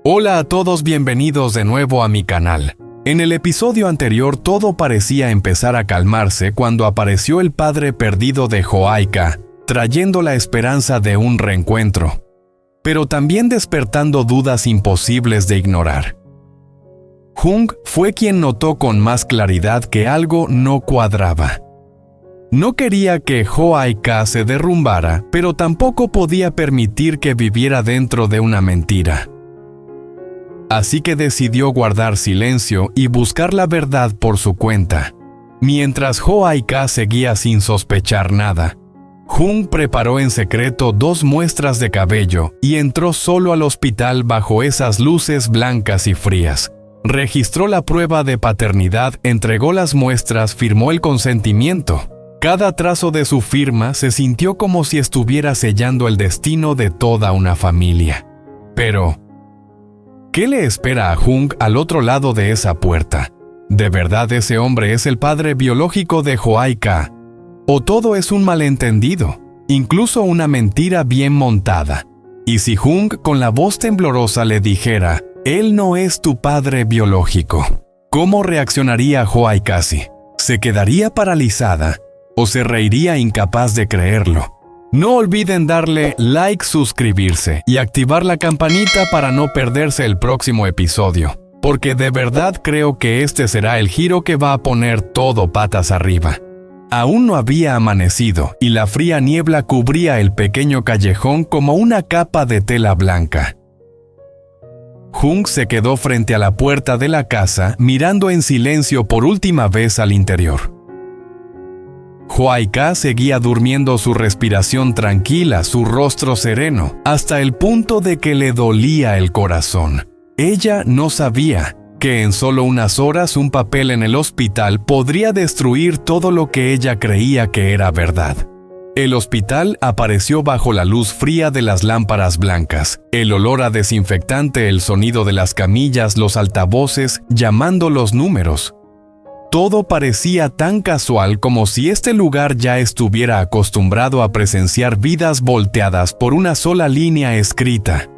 Hola a todos, bienvenidos de nuevo a mi canal. En el episodio anterior todo parecía empezar a calmarse cuando apareció el padre perdido de Joaika, trayendo la esperanza de un reencuentro, pero también despertando dudas imposibles de ignorar. Jung fue quien notó con más claridad que algo no cuadraba. No quería que Joaika se derrumbara, pero tampoco podía permitir que viviera dentro de una mentira. Así que decidió guardar silencio y buscar la verdad por su cuenta. Mientras Joaika seguía sin sospechar nada, Jung preparó en secreto 2 muestras de cabello y entró solo al hospital bajo esas luces blancas y frías. Registró la prueba de paternidad, entregó las muestras, firmó el consentimiento. Cada trazo de su firma se sintió como si estuviera sellando el destino de toda una familia. Pero, ¿qué le espera a Jung al otro lado de esa puerta? ¿De verdad ese hombre es el padre biológico de Joaika? ¿O todo es un malentendido, incluso una mentira bien montada? Y si Jung con la voz temblorosa le dijera, él no es tu padre biológico, ¿cómo reaccionaría Joaika? ¿Se quedaría paralizada o se reiría incapaz de creerlo? No olviden darle like, suscribirse y activar la campanita para no perderse el próximo episodio, porque de verdad creo que este será el giro que va a poner todo patas arriba. Aún no había amanecido y la fría niebla cubría el pequeño callejón como una capa de tela blanca. Jung se quedó frente a la puerta de la casa, mirando en silencio por última vez al interior. Joaika seguía durmiendo, su respiración tranquila, su rostro sereno, hasta el punto de que le dolía el corazón. Ella no sabía que en solo unas horas un papel en el hospital podría destruir todo lo que ella creía que era verdad. El hospital apareció bajo la luz fría de las lámparas blancas, el olor a desinfectante, el sonido de las camillas, los altavoces llamando los números. Todo parecía tan casual como si este lugar ya estuviera acostumbrado a presenciar vidas volteadas por una sola línea escrita.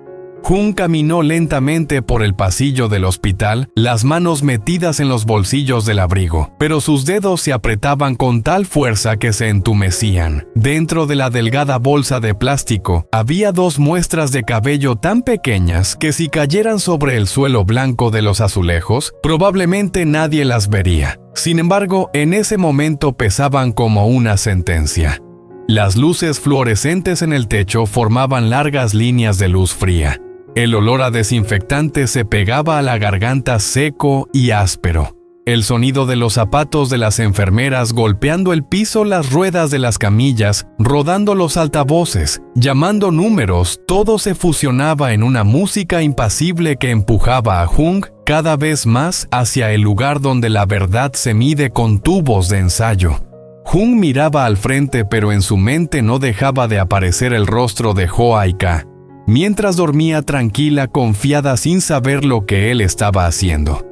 Jung caminó lentamente por el pasillo del hospital, las manos metidas en los bolsillos del abrigo, pero sus dedos se apretaban con tal fuerza que se entumecían. Dentro de la delgada bolsa de plástico había 2 muestras de cabello tan pequeñas que si cayeran sobre el suelo blanco de los azulejos, probablemente nadie las vería. Sin embargo, en ese momento pesaban como una sentencia. Las luces fluorescentes en el techo formaban largas líneas de luz fría. El olor a desinfectante se pegaba a la garganta, seco y áspero. El sonido de los zapatos de las enfermeras golpeando el piso, las ruedas de las camillas, rodando los altavoces, llamando números, todo se fusionaba en una música impasible que empujaba a Jung cada vez más hacia el lugar donde la verdad se mide con tubos de ensayo. Jung miraba al frente, pero en su mente no dejaba de aparecer el rostro de Joaika, mientras dormía tranquila, confiada, sin saber lo que él estaba haciendo.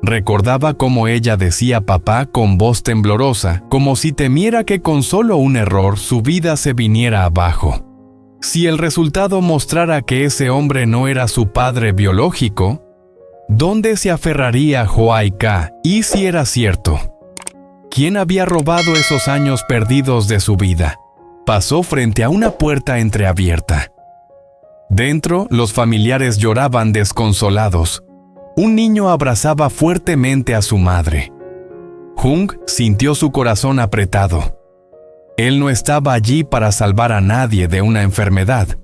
Recordaba cómo ella decía papá con voz temblorosa, como si temiera que con solo un error su vida se viniera abajo. Si el resultado mostrara que ese hombre no era su padre biológico, ¿dónde se aferraría Joaika? ¿Y si era cierto? ¿Quién había robado esos años perdidos de su vida? Pasó frente a una puerta entreabierta. Dentro, los familiares lloraban desconsolados. Un niño abrazaba fuertemente a su madre. Jung sintió su corazón apretado. Él no estaba allí para salvar a nadie de una enfermedad,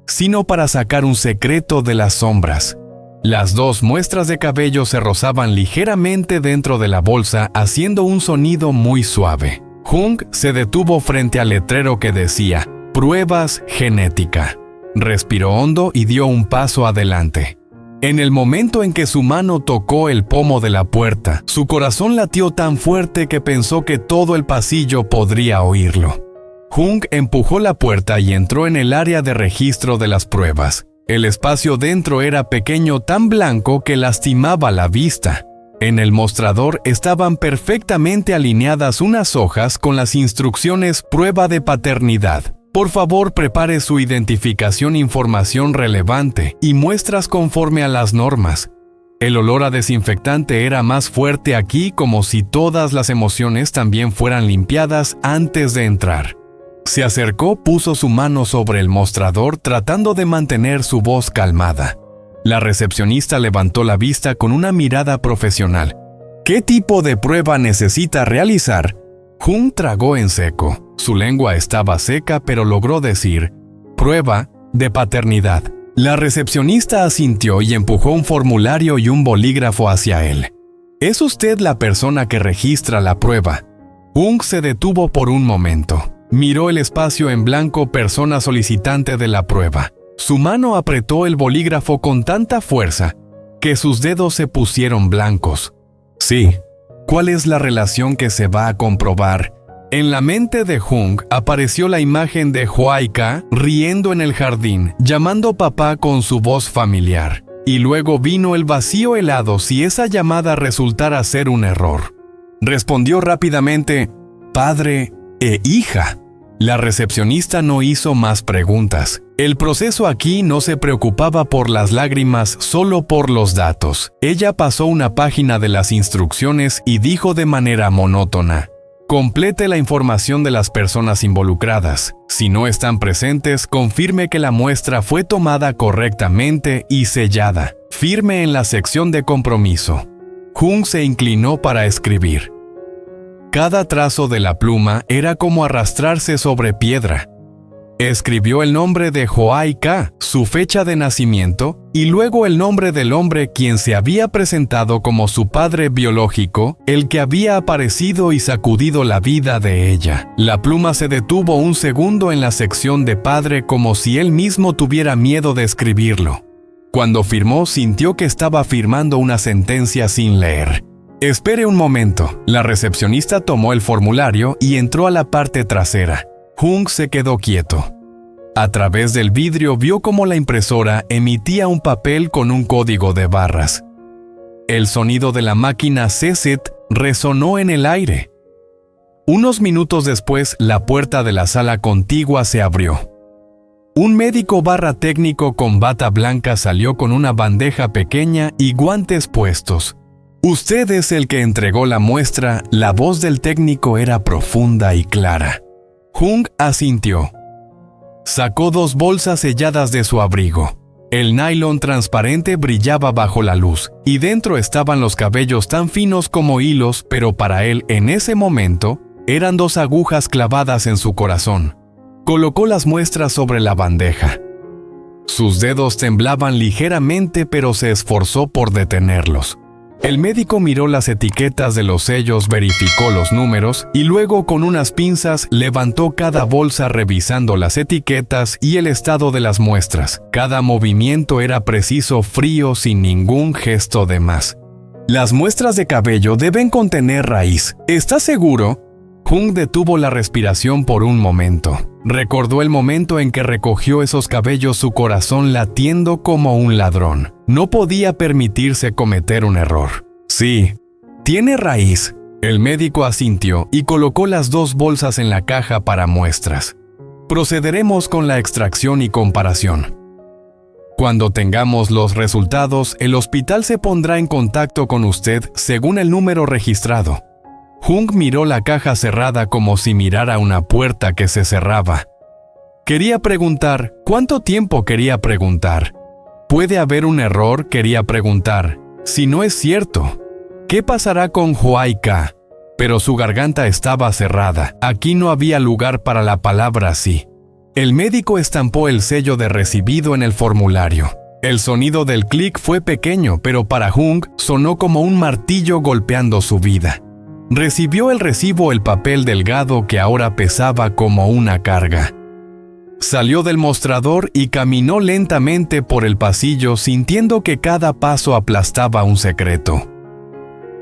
sino para sacar un secreto de las sombras. Las 2 muestras de cabello se rozaban ligeramente dentro de la bolsa, haciendo un sonido muy suave. Jung se detuvo frente al letrero que decía, "Pruebas genética". Respiró hondo y dio un paso adelante. En el momento en que su mano tocó el pomo de la puerta, su corazón latió tan fuerte que pensó que todo el pasillo podría oírlo. Jung empujó la puerta y entró en el área de registro de las pruebas. El espacio dentro era pequeño, tan blanco que lastimaba la vista. En el mostrador estaban perfectamente alineadas unas hojas con las instrucciones prueba de paternidad. Por favor, prepare su identificación, información relevante y muestras conforme a las normas. El olor a desinfectante era más fuerte aquí, como si todas las emociones también fueran limpiadas antes de entrar. Se acercó, puso su mano sobre el mostrador tratando de mantener su voz calmada. La recepcionista levantó la vista con una mirada profesional. ¿Qué tipo de prueba necesita realizar? Jung tragó en seco. Su lengua estaba seca, pero logró decir: prueba de paternidad. La recepcionista asintió y empujó un formulario y un bolígrafo hacia él. ¿Es usted la persona que registra la prueba? Jung se detuvo por un momento. Miró el espacio en blanco, persona solicitante de la prueba. Su mano apretó el bolígrafo con tanta fuerza que sus dedos se pusieron blancos. Sí. ¿Cuál es la relación que se va a comprobar? En la mente de Jung apareció la imagen de Hwaika riendo en el jardín, llamando papá con su voz familiar. Y luego vino el vacío helado si esa llamada resultara ser un error. Respondió rápidamente: padre e hija. La recepcionista no hizo más preguntas. El proceso aquí no se preocupaba por las lágrimas, solo por los datos. Ella pasó una página de las instrucciones y dijo de manera monótona: complete la información de las personas involucradas. Si no están presentes, confirme que la muestra fue tomada correctamente y sellada. Firme en la sección de compromiso. Jung se inclinó para escribir. Cada trazo de la pluma era como arrastrarse sobre piedra. Escribió el nombre de Hwaika, su fecha de nacimiento, y luego el nombre del hombre quien se había presentado como su padre biológico, el que había aparecido y sacudido la vida de ella. La pluma se detuvo un segundo en la sección de padre, como si él mismo tuviera miedo de escribirlo. Cuando firmó, sintió que estaba firmando una sentencia sin leer. Espere un momento. La recepcionista tomó el formulario y entró a la parte trasera. Jung se quedó quieto. A través del vidrio vio cómo la impresora emitía un papel con un código de barras. El sonido de la máquina CZ resonó en el aire. Unos minutos después, la puerta de la sala contigua se abrió. Un médico técnico con bata blanca salió con una bandeja pequeña y guantes puestos. «Usted es el que entregó la muestra». La voz del técnico era profunda y clara. Jung asintió. Sacó 2 bolsas selladas de su abrigo. El nylon transparente brillaba bajo la luz, y dentro estaban los cabellos tan finos como hilos, pero para él, en ese momento, eran 2 agujas clavadas en su corazón. Colocó las muestras sobre la bandeja. Sus dedos temblaban ligeramente, pero se esforzó por detenerlos. El médico miró las etiquetas de los sellos, verificó los números y luego con unas pinzas levantó cada bolsa revisando las etiquetas y el estado de las muestras. Cada movimiento era preciso, frío, sin ningún gesto de más. Las muestras de cabello deben contener raíz. ¿Estás seguro? Jung detuvo la respiración por un momento. Recordó el momento en que recogió esos cabellos, su corazón latiendo como un ladrón. No podía permitirse cometer un error. Sí, tiene raíz. El médico asintió y colocó las 2 bolsas en la caja para muestras. Procederemos con la extracción y comparación. Cuando tengamos los resultados, el hospital se pondrá en contacto con usted según el número registrado. Jung miró la caja cerrada como si mirara una puerta que se cerraba. Quería preguntar, ¿cuánto tiempo quería preguntar? ¿Puede haber un error? Quería preguntar. Si no es cierto, ¿qué pasará con Hwaika? Pero su garganta estaba cerrada. Aquí no había lugar para la palabra sí. El médico estampó el sello de recibido en el formulario. El sonido del clic fue pequeño, pero para Jung sonó como un martillo golpeando su vida. Recibió el recibo, el papel delgado que ahora pesaba como una carga. Salió del mostrador y caminó lentamente por el pasillo sintiendo que cada paso aplastaba un secreto.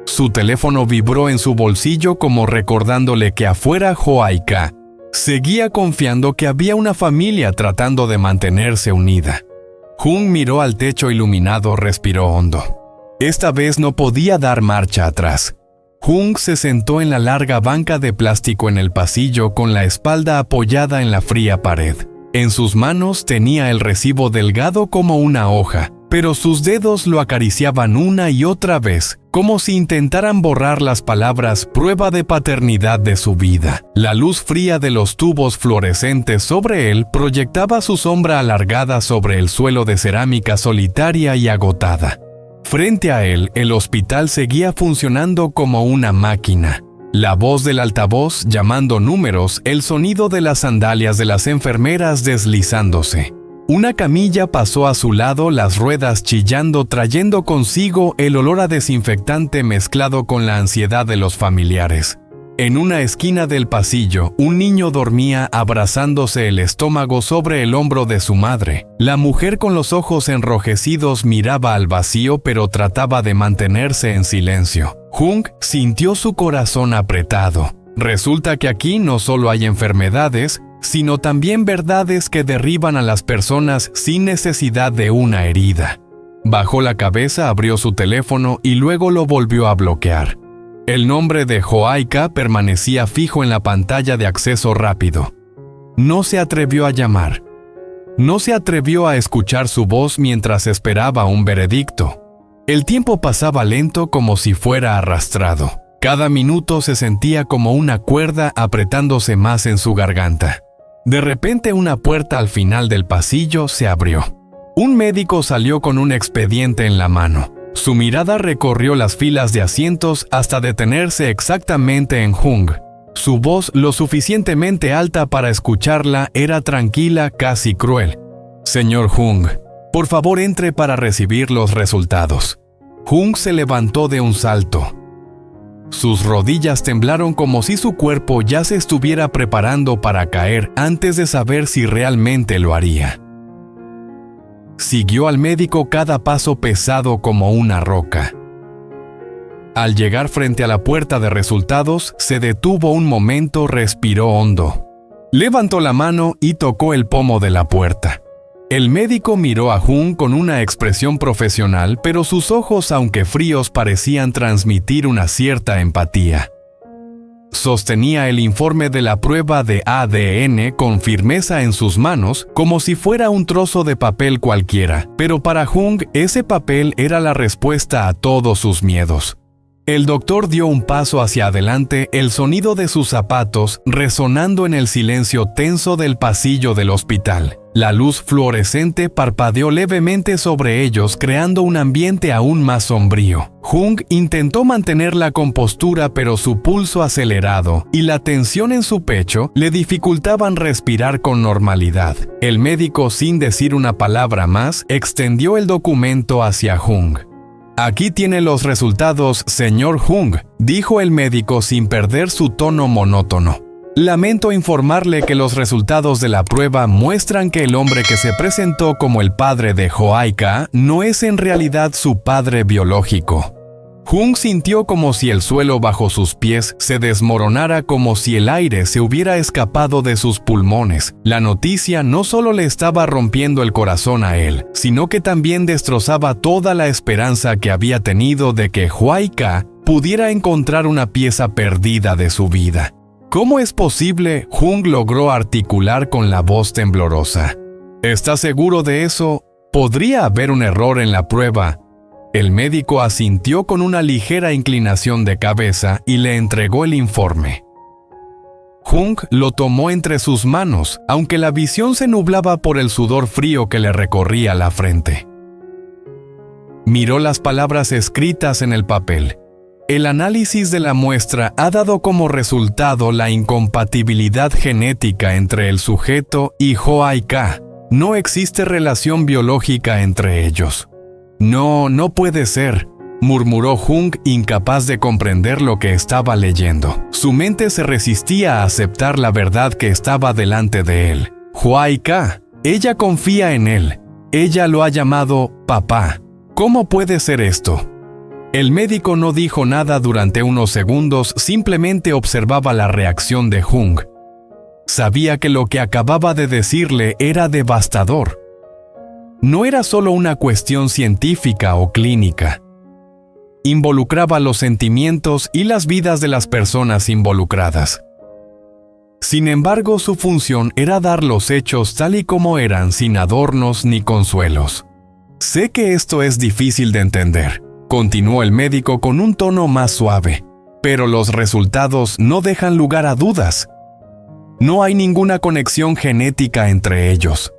Su teléfono vibró en su bolsillo como recordándole que afuera Hwaika seguía confiando que había una familia tratando de mantenerse unida. Jung miró al techo iluminado, respiró hondo. Esta vez no podía dar marcha atrás. Jung se sentó en la larga banca de plástico en el pasillo con la espalda apoyada en la fría pared. En sus manos tenía el recibo delgado como una hoja, pero sus dedos lo acariciaban una y otra vez, como si intentaran borrar las palabras prueba de paternidad de su vida. La luz fría de los tubos fluorescentes sobre él proyectaba su sombra alargada sobre el suelo de cerámica solitaria y agotada. Frente a él, el hospital seguía funcionando como una máquina. La voz del altavoz llamando números, el sonido de las sandalias de las enfermeras deslizándose. Una camilla pasó a su lado, las ruedas chillando, trayendo consigo el olor a desinfectante mezclado con la ansiedad de los familiares. En una esquina del pasillo, un niño dormía abrazándose el estómago sobre el hombro de su madre. La mujer con los ojos enrojecidos miraba al vacío, pero trataba de mantenerse en silencio. Jung sintió su corazón apretado. Resulta que aquí no solo hay enfermedades, sino también verdades que derriban a las personas sin necesidad de una herida. Bajó la cabeza, abrió su teléfono y luego lo volvió a bloquear. El nombre de Joaika permanecía fijo en la pantalla de acceso rápido. No se atrevió a llamar. No se atrevió a escuchar su voz mientras esperaba un veredicto. El tiempo pasaba lento como si fuera arrastrado. Cada minuto se sentía como una cuerda apretándose más en su garganta. De repente una puerta al final del pasillo se abrió. Un médico salió con un expediente en la mano. Su mirada recorrió las filas de asientos hasta detenerse exactamente en Jung. Su voz, lo suficientemente alta para escucharla, era tranquila, casi cruel. «Señor Jung, por favor entre para recibir los resultados». Jung se levantó de un salto. Sus rodillas temblaron como si su cuerpo ya se estuviera preparando para caer antes de saber si realmente lo haría. Siguió al médico cada paso pesado como una roca. Al llegar frente a la puerta de resultados, se detuvo un momento, respiró hondo. Levantó la mano y tocó el pomo de la puerta. El médico miró a Jung con una expresión profesional, pero sus ojos, aunque fríos, parecían transmitir una cierta empatía. Sostenía el informe de la prueba de ADN con firmeza en sus manos, como si fuera un trozo de papel cualquiera, pero para Jung ese papel era la respuesta a todos sus miedos. El doctor dio un paso hacia adelante, el sonido de sus zapatos resonando en el silencio tenso del pasillo del hospital. La luz fluorescente parpadeó levemente sobre ellos, creando un ambiente aún más sombrío. Jung intentó mantener la compostura, pero su pulso acelerado y la tensión en su pecho le dificultaban respirar con normalidad. El médico, sin decir una palabra más, extendió el documento hacia Jung. «Aquí tiene los resultados, señor Jung», dijo el médico sin perder su tono monótono. «Lamento informarle que los resultados de la prueba muestran que el hombre que se presentó como el padre de Joaika no es en realidad su padre biológico». Jung sintió como si el suelo bajo sus pies se desmoronara, como si el aire se hubiera escapado de sus pulmones. La noticia no solo le estaba rompiendo el corazón a él, sino que también destrozaba toda la esperanza que había tenido de que Joaika pudiera encontrar una pieza perdida de su vida. ¿Cómo es posible? Jung logró articular con la voz temblorosa. ¿Está seguro de eso? ¿Podría haber un error en la prueba? El médico asintió con una ligera inclinación de cabeza y le entregó el informe. Jung lo tomó entre sus manos, aunque la visión se nublaba por el sudor frío que le recorría la frente. Miró las palabras escritas en el papel. El análisis de la muestra ha dado como resultado la incompatibilidad genética entre el sujeto y Joaika. No existe relación biológica entre ellos. No puede ser, murmuró Jung, incapaz de comprender lo que estaba leyendo. Su mente se resistía a aceptar la verdad que estaba delante de él. Joaika, ella confía en él. Ella lo ha llamado papá. ¿Cómo puede ser esto? El médico no dijo nada durante unos segundos, simplemente observaba la reacción de Jung. Sabía que lo que acababa de decirle era devastador. No era solo una cuestión científica o clínica. involucraba los sentimientos y las vidas de las personas involucradas. Sin embargo, su función era dar los hechos tal y como eran, sin adornos ni consuelos. Sé que esto es difícil de entender, continuó el médico con un tono más suave, pero los resultados no dejan lugar a dudas. No hay ninguna conexión genética entre ellos.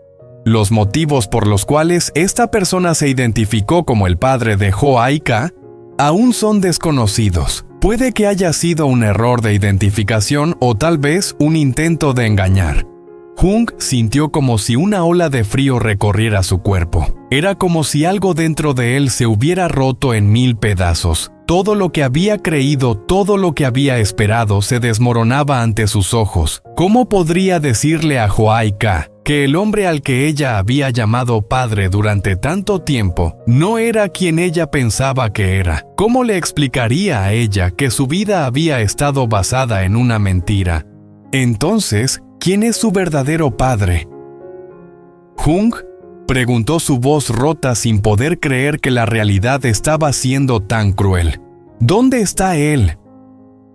Los motivos por los cuales esta persona se identificó como el padre de Ho-Ai-Ka aún son desconocidos. Puede que haya sido un error de identificación o tal vez un intento de engañar. Jung sintió como si una ola de frío recorriera su cuerpo. Era como si algo dentro de él se hubiera roto en 1000 pedazos. Todo lo que había creído, todo lo que había esperado se desmoronaba ante sus ojos. ¿Cómo podría decirle a Ho-Ai-Ka que el hombre al que ella había llamado padre durante tanto tiempo no era quien ella pensaba que era? ¿Cómo le explicaría a ella que su vida había estado basada en una mentira? Entonces, ¿quién es su verdadero padre? Jung preguntó, su voz rota, sin poder creer que la realidad estaba siendo tan cruel. ¿Dónde está él?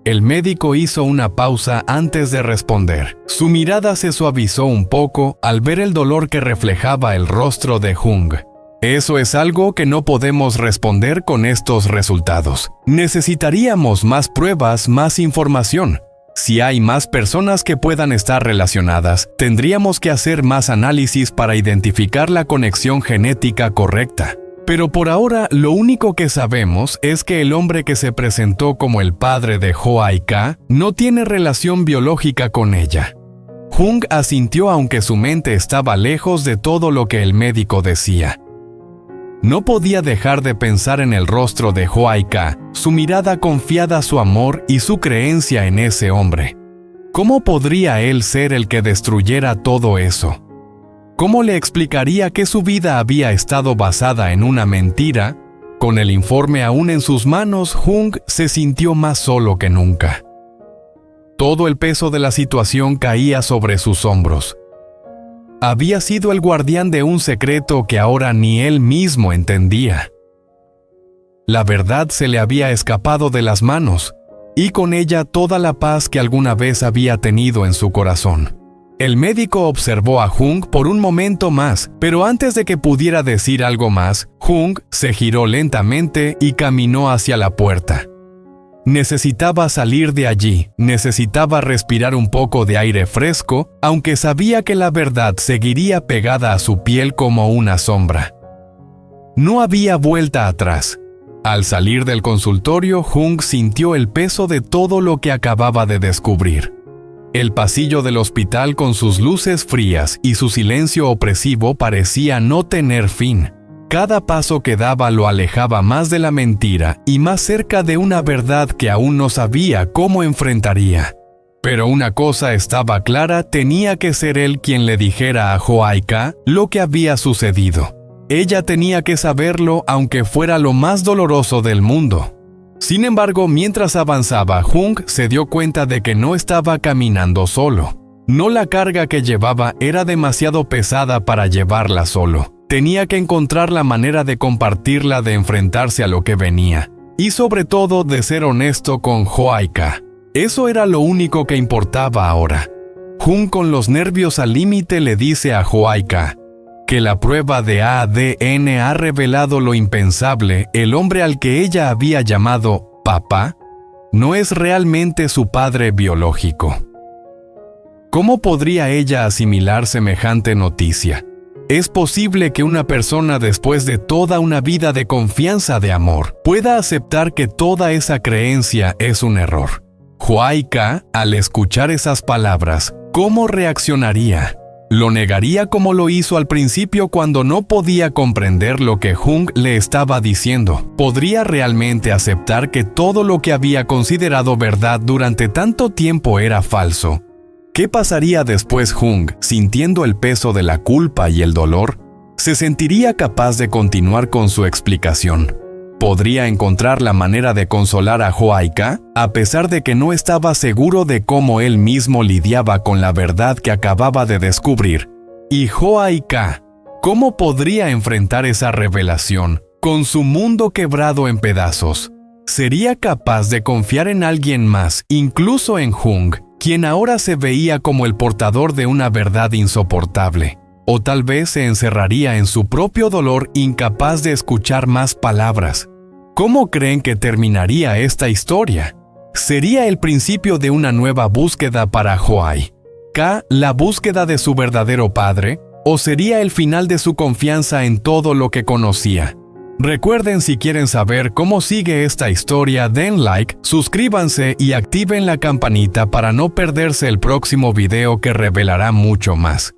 El médico hizo una pausa antes de responder. Su mirada se suavizó un poco al ver el dolor que reflejaba el rostro de Jung. Eso es algo que no podemos responder con estos resultados. Necesitaríamos más pruebas, más información. Si hay más personas que puedan estar relacionadas, tendríamos que hacer más análisis para identificar la conexión genética correcta. Pero por ahora, lo único que sabemos es que el hombre que se presentó como el padre de Ho-Ai-Ka no tiene relación biológica con ella. Jung asintió aunque su mente estaba lejos de todo lo que el médico decía. No podía dejar de pensar en el rostro de Ho-Ai-Ka, su mirada confiada, su amor y su creencia en ese hombre. ¿Cómo podría él ser el que destruyera todo eso? ¿Cómo le explicaría que su vida había estado basada en una mentira? Con el informe aún en sus manos, Jung se sintió más solo que nunca. Todo el peso de la situación caía sobre sus hombros. Había sido el guardián de un secreto que ahora ni él mismo entendía. La verdad se le había escapado de las manos, y con ella toda la paz que alguna vez había tenido en su corazón. El médico observó a Jung por un momento más, pero antes de que pudiera decir algo más, Jung se giró lentamente y caminó hacia la puerta. Necesitaba salir de allí, necesitaba respirar un poco de aire fresco, aunque sabía que la verdad seguiría pegada a su piel como una sombra. No había vuelta atrás. Al salir del consultorio, Jung sintió el peso de todo lo que acababa de descubrir. El pasillo del hospital, con sus luces frías y su silencio opresivo, parecía no tener fin. Cada paso que daba lo alejaba más de la mentira y más cerca de una verdad que aún no sabía cómo enfrentaría. Pero una cosa estaba clara: tenía que ser él quien le dijera a Ho-Ai-Ka lo que había sucedido. Ella tenía que saberlo, aunque fuera lo más doloroso del mundo. Sin embargo, mientras avanzaba, Jung se dio cuenta de que no estaba caminando solo. No, la carga que llevaba era demasiado pesada para llevarla solo. Tenía que encontrar la manera de compartirla, de enfrentarse a lo que venía. Y sobre todo, de ser honesto con Ho-Ai-Ka. Eso era lo único que importaba ahora. Jung, con los nervios al límite, le dice a Ho-Ai-Ka que la prueba de ADN ha revelado lo impensable: el hombre al que ella había llamado papá no es realmente su padre biológico. ¿Cómo podría ella asimilar semejante noticia? ¿Es posible que una persona, después de toda una vida de confianza, de amor, pueda aceptar que toda esa creencia es un error? Ho-Ai-Ka, al escuchar esas palabras, ¿cómo reaccionaría? ¿Lo negaría como lo hizo al principio cuando no podía comprender lo que Jung le estaba diciendo? ¿Podría realmente aceptar que todo lo que había considerado verdad durante tanto tiempo era falso? ¿Qué pasaría después? Jung, sintiendo el peso de la culpa y el dolor, se sentiría capaz de continuar con su explicación. ¿Podría encontrar la manera de consolar a Ho-Ai-Ka, a pesar de que no estaba seguro de cómo él mismo lidiaba con la verdad que acababa de descubrir? ¿Y Ho-Ai-Ka, cómo podría enfrentar esa revelación, con su mundo quebrado en pedazos? ¿Sería capaz de confiar en alguien más, incluso en Jung, quien ahora se veía como el portador de una verdad insoportable? ¿O tal vez se encerraría en su propio dolor, incapaz de escuchar más palabras? ¿Cómo creen que terminaría esta historia? ¿Sería el principio de una nueva búsqueda para Hwai? ¿K, la búsqueda de su verdadero padre? ¿O sería el final de su confianza en todo lo que conocía? Recuerden, si quieren saber cómo sigue esta historia, den like, suscríbanse y activen la campanita para no perderse el próximo video que revelará mucho más.